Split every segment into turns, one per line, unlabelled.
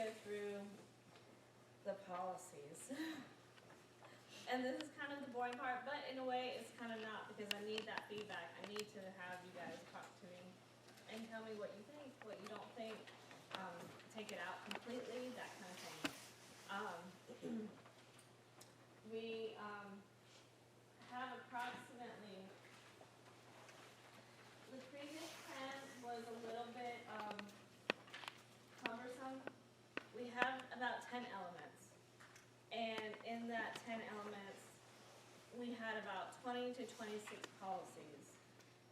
go through the policies. And this is kind of the boring part, but in a way it's kind of not, because I need that feedback. I need to have you guys talk to me and tell me what you think, what you don't think, take it out completely, that kind of thing. We have approximately, the previous plan was a little bit cumbersome. We have about 10 elements, and in that 10 elements, we had about 20 to 26 policies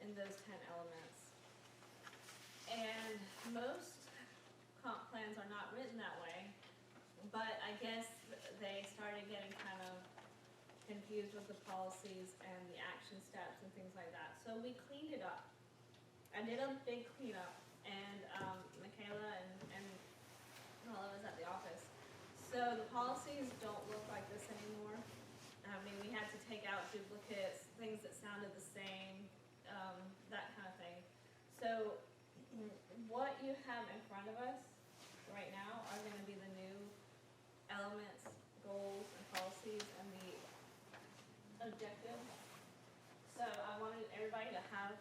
in those 10 elements. And most comp plans are not written that way, but I guess they started getting kind of confused with the policies and the action steps and things like that. So we cleaned it up. I did a big cleanup, and Michaela and Paula was at the office. So the policies don't look like this anymore. I mean, we had to take out duplicates, things that sounded the same, that kind of thing. So what you have in front of us right now are going to be the new elements, goals, and policies, and the objectives. So I wanted everybody to have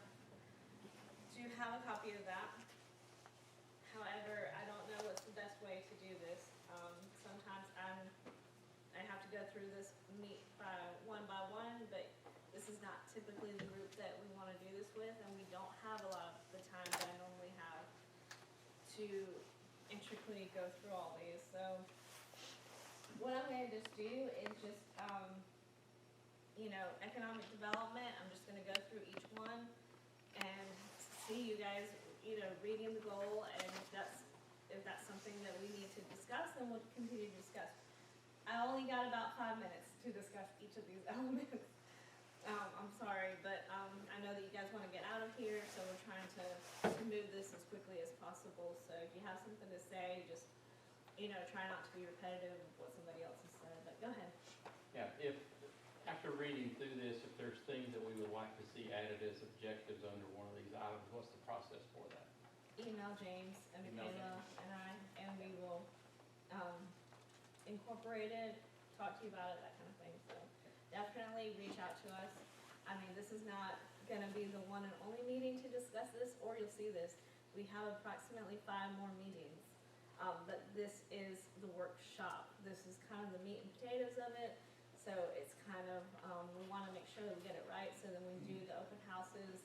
a copy of that. However, I don't know what's the best way to do this. Sometimes I have to go through this one by one, but this is not typically the group that we want to do this with, and we don't have a lot of the time that I normally have to intricately go through all these. So what I'm going to just do is just, economic development. I'm just going to go through each one and see you guys, reading the goal, and if that's something that we need to discuss, then we'll continue to discuss. I only got about 5 minutes to discuss each of these elements. I'm sorry, but I know that you guys want to get out of here, so we're trying to move this as quickly as possible. So if you have something to say, just try not to be repetitive of what somebody else has said. But go ahead.
Yeah, if after reading through this, if there's things that we would like to see added as objectives under one of these items, what's the process for that?
Email James and Michaela and I, and we will incorporate it, talk to you about it, that kind of thing. So definitely reach out to us. I mean, this is not going to be the one and only meeting to discuss this, or you'll see this. We have approximately 5 more meetings, but this is the workshop. This is kind of the meat and potatoes of it. So it's kind of, we want to make sure that we get it right, so then we do the open houses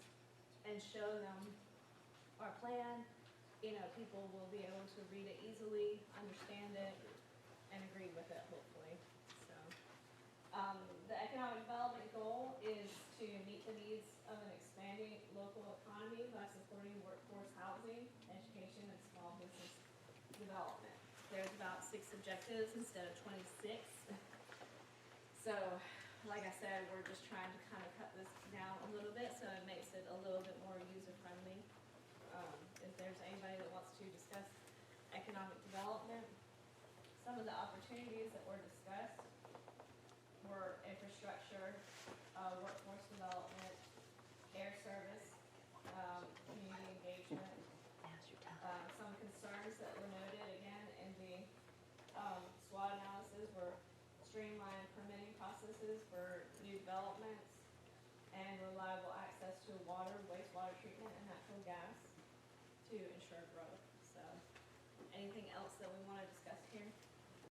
and show them our plan. People will be able to read it easily, understand it, and agree with it, hopefully. So the economic development goal is to meet the needs of an expanding local economy by supporting workforce housing, education, and small business development. There's about 6 objectives instead of 26. So, like I said, we're just trying to kind of cut this down a little bit so it makes it a little bit more user-friendly. If there's anybody that wants to discuss economic development, some of the opportunities that were discussed were infrastructure, workforce development, air service, community engagement. Some concerns that were noted again in the SWOT analysis were streamlined permitting processes for new developments and reliable access to water, wastewater treatment, and natural gas to ensure growth. So anything else that we want to discuss here?